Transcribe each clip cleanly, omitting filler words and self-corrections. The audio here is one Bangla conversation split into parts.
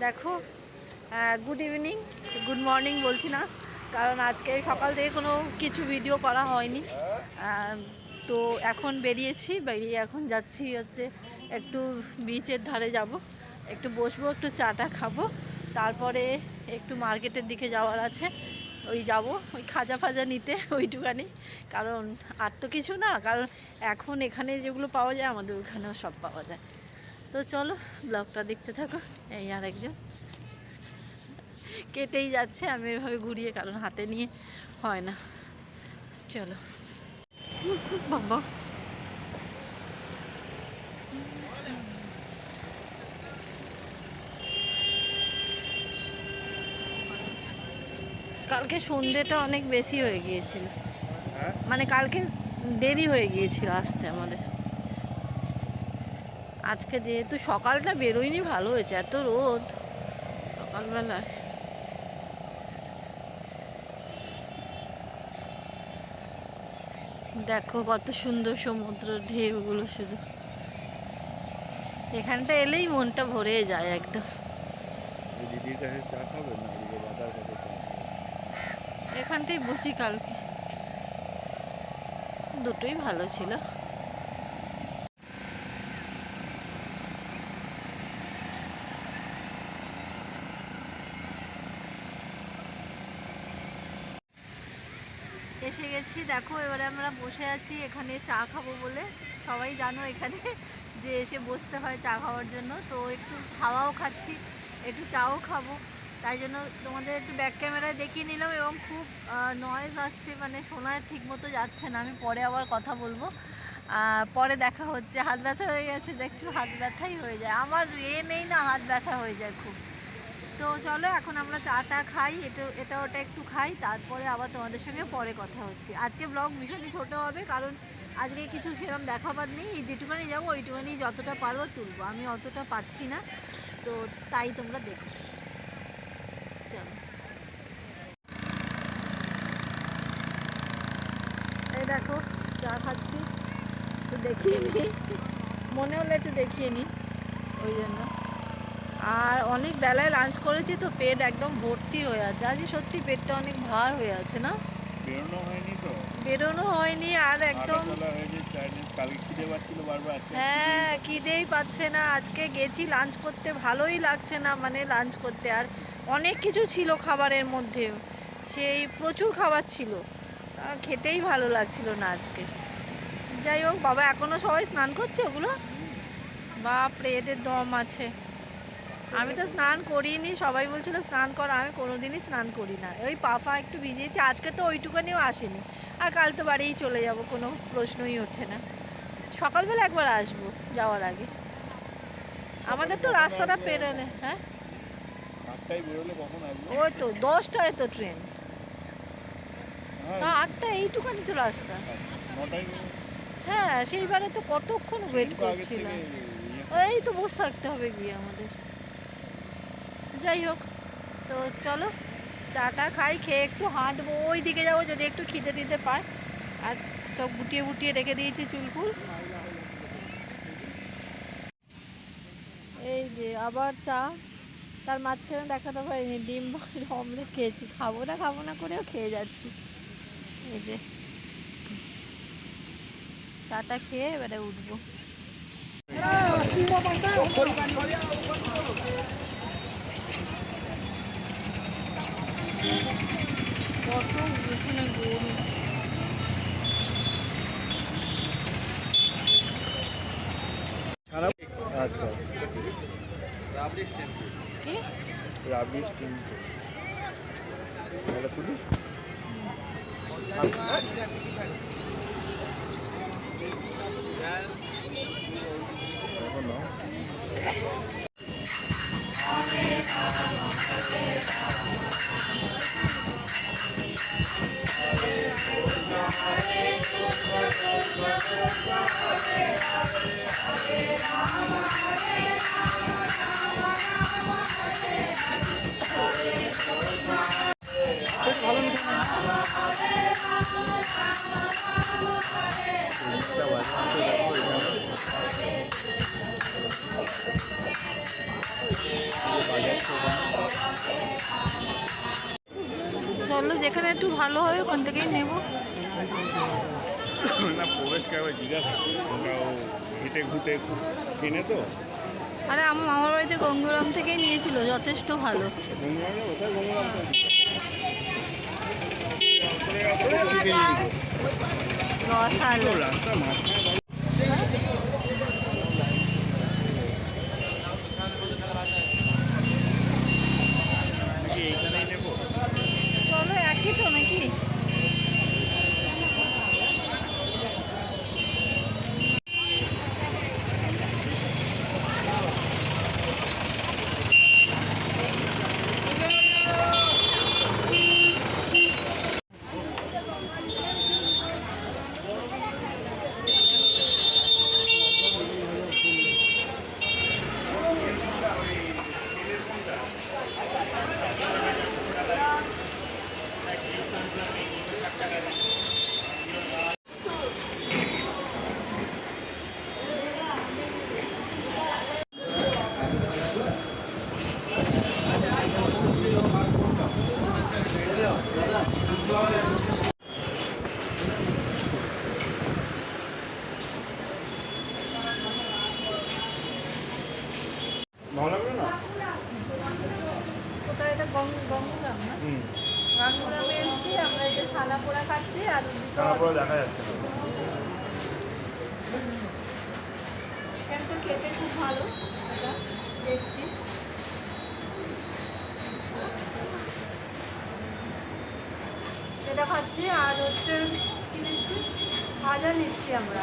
দেখো, গুড ইভিনিং, গুড মর্নিং বলছি না, কারণ আজকে সকাল থেকে কোনো কিছু ভিডিও করা হয়নি। তো এখন বেরিয়ে এখন যাচ্ছি হচ্ছে একটু বিচের ধারে যাব, একটু বসবো, একটু চাটা খাবো, তারপরে একটু মার্কেটের দিকে যাওয়ার আছে। ওই যাব ওই খাজা ফাজা নিতে ওইটুকানি, কারণ আর তো কিছু না, কারণ এখন এখানে যেগুলো পাওয়া যায় আমাদের ওখানেও সব পাওয়া যায়। তো চলো ব্লগটা দেখতে থাকো। এই আরেকজন কেটেই যাচ্ছে, আমি এভাবে ঘুরিয়ে, কারণ হাতে নিয়ে হয় না। চলো বাবা, কালকে সন্ধ্যেটা অনেক বেশি হয়ে গিয়েছিল, মানে কালকে দেরি হয়ে গিয়েছিল আসতে আমাদের। আজকে যেহেতু সকালটা বেরোয়নি, ভালো হয়েছে, এত রোদ সকালবেলায়। দেখো কত সুন্দর সমুদ্র ঢেউগুলো, শুধু এখানটা এলেই মনটা ভরে যায় একদম। দিদির কাছে চা খাবে না, দাদার কাছে চা এখানটাই বসি, কালকে দুটোই ভালো ছিল। এসে গেছি, দেখো এবারে আমরা বসে আছি এখানে চা খাবো বলে। সবাই জানো এখানে যে এসে বসতে হয় চা খাওয়ার জন্য, তো একটু খাওয়াও খাচ্ছি, একটু চাও খাবো, তাই জন্য তোমাদের একটু ব্যাক ক্যামেরায় দেখিয়ে নিলাম। এবং খুব নয়েজ আসছে, মানে শোনা ঠিক মতো যাচ্ছে না, আমি পরে আবার কথা বলবো, পরে দেখা হচ্ছে। হাত ব্যথা হয়ে গেছে, দেখছো, হাত ব্যথাই হয়ে যায় আমার, নেই না, হাত ব্যথা হয়ে যায় খুব। তো চলো এখন আমরা চাটা খাই, এটা ওটা একটু খাই, তারপরে আবার তোমাদের সঙ্গে পরে কথা হচ্ছে। আজকে ব্লগ ভীষণই ছোট হবে, কারণ আজকে কিছু সেরকম দেখাবার নেই, যেটুকুনি যাবো ওইটুকুনি যতটা পারবো তুলবো, আমি অতটা পাচ্ছি না, তো তাই তোমরা দেখো। চলো, এই দেখো চা খাচ্ছি, একটু দেখিয়ে নিই, মনে হলে একটু দেখিয়ে নিই ওই জন্য। আর অনেক বেলায় লাঞ্চ করেছি, তো পেট একদম ভর্তি হয়ে আছে, আজকে সত্যি পেটটা অনেক ভার হয়ে আছে না, বেরোনো হয়নি আর একদম। হ্যাঁ, খিদেই পাচ্ছে না, আজকে গেছি লাঞ্চ করতে, ভালোই লাগছে না, মানে লাঞ্চ করতে, আর অনেক কিছু ছিল খাবারের মধ্যে, সেই প্রচুর খাবার ছিল, খেতেই ভালো লাগছিল না আজকে। যাই হোক, বাবা এখনও সবাই স্নান করছে, ওগুলো বাপরে, এদের দম আছে। আমি তো স্নান করিনি, সবাই বলছিল স্নান করা, আমি কোনোদিনই স্নান করি না, ওই পাফা একটু ভিজিয়েছি, আজকে তো ওইটুকানিও আসেনি, আর কাল তো বাড়িই চলে যাব, কোনো প্রশ্নই ওঠে না। সকালবেলা একবার আসবো যাওয়ার আগে, আমাদের তো রাস্তাটা পেরোলে। হ্যাঁ, ওই তো 10টায় তো ট্রেন, তা 8টা এইটুকানি তো রাস্তা। হ্যাঁ, সেইবারে তো কতক্ষণ ওয়েট করছিলাম, এই তো বসে থাকতে হবে গিয়ে আমাদের। যাই হোক, তো চলো চাটা খাই, খেয়ে একটু হাঁটবো, ওই দিকে যাবো যদি একটু খিদে টিদে পায়, আর সব গুটিয়ে গুটিয়ে রেখে দিয়েছি চুলফুল। এই যে আবার চা, তার মাঝখানে দেখাতে পারিনি ডিম অমলেট খেয়েছি, খাবো না করেও খেয়ে যাচ্ছি। এই যে চাটা খেয়ে এবারে উঠবো। কত এখানে গরু, আচ্ছা, কি রাবিশ কিন্তু এটা তুলি এখন না। ভালো চলো যেখানে একটু ভালো হয় ওখান থেকেই নেব। না প্রবেশ করে জিজ্ঞাসা ওটা ও ঘেটে ঘুটে কিনে তো আরে আমার মামার বাড়িতে গঙ্গুরাম থেকেই নিয়েছিল, যথেষ্ট ভালো। গঙ্গারামে ওটাই গঙ্গারাম রসালো। রাস্তা মাঝখানে নাকি এইখানেই নেবো। চলো একই তো নাকি? ভালো লাগবে না? কোথায় এটা? গঙ্গুরাম না? গঙ্গুরামে এসছি আমরা, এই যে ছানা পোড়া খাচ্ছি আর তারপরে দেখা যাচ্ছে না। এখানে তো খেতে খুব ভালো, এটা টেস্টি। সেটা খাচ্ছি আর হচ্ছে কি নিচ্ছি, ভাজা নিচ্ছি আমরা।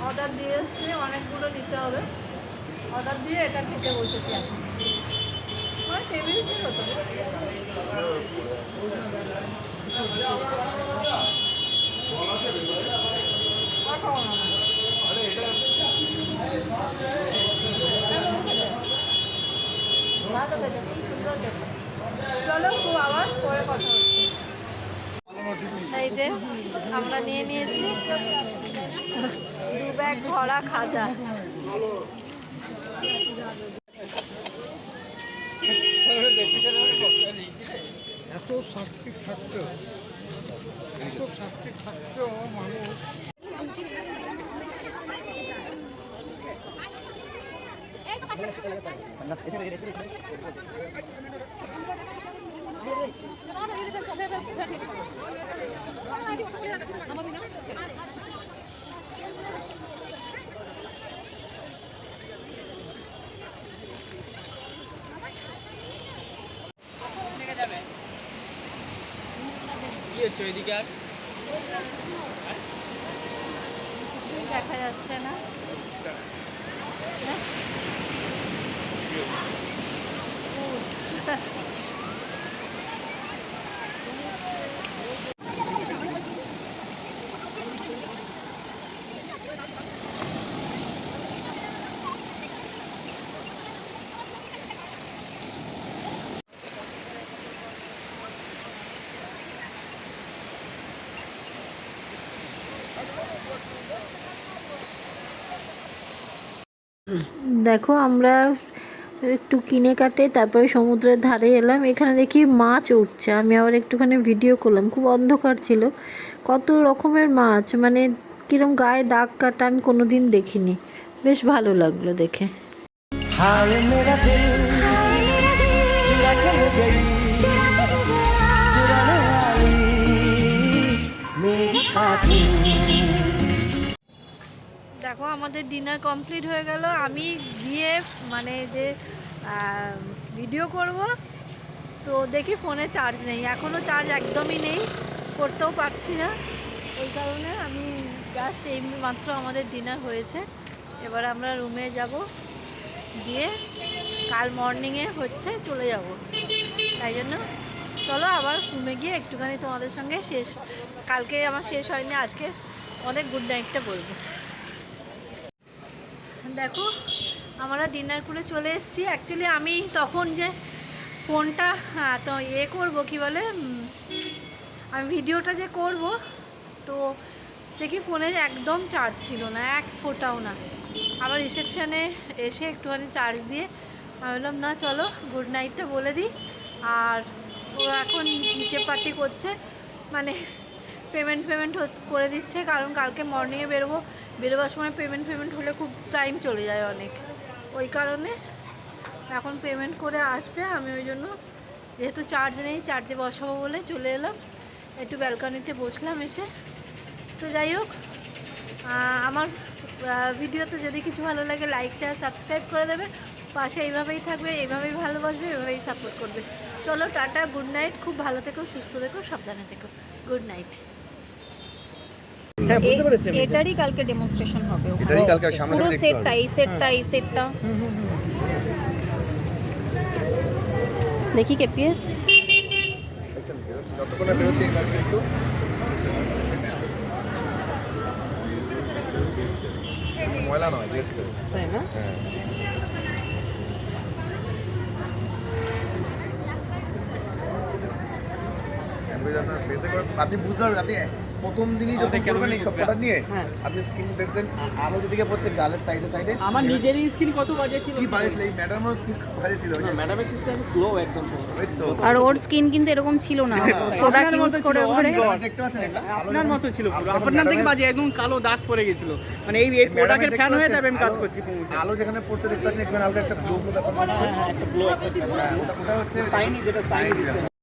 অর্ডার দিয়ে এসছি, অনেকগুলো নিতে হবে। অর্ডার দিয়ে এটা খেতে বসেছি এখন। আমার টেবিল ছিল তো। আর খাবো না। ভালো খেতে, খুব সুন্দর খেতে। চলো খুব আবার পরে কথা হচ্ছে। এই যে আমরা নিয়ে নিয়েছি 2 ব্যাগ ভরা খাজা। এত শাস্তি থাকতেও মানুষ কি হচ্ছে ওইদিকে আর কিছুই দেখা যাচ্ছে না। দেখো আমরা একটু কিনে কাটে তারপরে সমুদ্রের ধারে এলাম। এখানে দেখি মাছ উঠছে, আমি আবার একটুখানি ভিডিও করলাম। খুব অন্ধকার ছিল, কত রকমের মাছ, মানে কিরম গায়ে দাগ কাটা আমি কোনো দিন দেখিনি। বেশ ভালো লাগলো দেখে। हाय मेरा दिल चुरा के ले गई चुराने वाली मेरी कातिल। দেখো আমাদের ডিনার কমপ্লিট হয়ে গেল। আমি গিয়ে মানে যে ভিডিও করব তো দেখি ফোনে চার্জ নেই, এখনও চার্জ একদমই নেই, করতেও পারছি না। ওই কারণে আমি জাস্ট এই মাত্র আমাদের ডিনার হয়েছে, এবার আমরা রুমে যাব, গিয়ে কাল মর্নিংয়ে হচ্ছে চলে যাব। তাই জন্য চলো আবার রুমে গিয়ে একটুখানি তোমাদের সঙ্গে শেষ, কালকে আমার শেষ হয়নি, আজকে আমাদের গুড নাইটটা বলবো। দেখো আমরা ডিনার করে চলে এসেছি। অ্যাকচুয়ালি আমি তখন যে ফোনটা তো করবো কি বলে, আমি ভিডিওটা যে করব তো দেখি ফোনে একদম চার্জ ছিল না, এক ফোঁটাও না। আবার রিসেপশানে এসে একটুখানি চার্জ দিয়ে আমি বললাম না চলো গুড নাইটটা বলে দিই। আর ও এখন হিসেব পাতি করছে, মানে পেমেন্ট করে দিচ্ছে, কারণ কালকে মর্নিংয়ে বেরোবার সময় পেমেন্ট হলে খুব টাইম চলে যায় অনেক, ওই কারণে এখন পেমেন্ট করে আসবে। আমি ওই জন্য যেহেতু চার্জ নেই, চার্জে বসাবো বলে চলে এলাম, একটু ব্যালকনিতে বসলাম এসে। তো যাই হোক, আমার ভিডিওতে যদি কিছু ভালো লাগে লাইক শেয়ার সাবস্ক্রাইব করে দেবে, পাশে এইভাবেই থাকবে, এইভাবেই ভালোবাসবে, এইভাবেই সাপোর্ট করবে। চলো টাটা, গুড নাইট, খুব ভালো থেকো, সুস্থ থেকো, সাবধানে থেকো, গুড নাইট। হ্যাঁ বুঝতে পেরেছি আমি। এটারই কালকে ডেমনস্ট্রেশন হবে ওখানে। এটারই কালকে সামনে পুরো দেখতে হবে। সেটটা এই সেটটা দেখি কেপিএস। দেখছেন, বেরোচ্ছে, যতক্ষণ না বেরোচ্ছে এই গাড়ি একটু ময়লা নয়, জেটসে। তাই না? হ্যাঁ। আপনার ফেসে করে আপনি বুঝতে পারবেন, আপনি প্রথম দিনই যখন করবেন এই সবটা নিয়ে আপনি স্কিন দেখবেন আলো যেদিকে পড়ছে গালের সাইডে সাইডে। আমার নিজেরই স্কিন কত বাজে ছিল। কি বাজে ছিল, এই ম্যাডামের স্কিন বাজে ছিল। ম্যাডামের স্কিন গ্লো একদম। ওই তো আর ওর স্কিন কিন্তু এরকম ছিল না, প্রোডাক্ট ইউজ করে করে দেখতে পাচ্ছেন এটা আপনার মতো ছিল পুরো। আপনার থেকে বাজে একদম কালো দাগ পড়ে গেছিল। মানে এই প্রোডাক্টের ফ্যান হয়ে যাবে আমি কাজ করছি। আলো যেখানে পড়ছে দেখতে পাচ্ছেন এখানে আলোটা একটা গ্লো ব্যাপার আছে। একটা গ্লো একটা ওটা হচ্ছে সাইনি, যেটা সাইনি দিচ্ছে।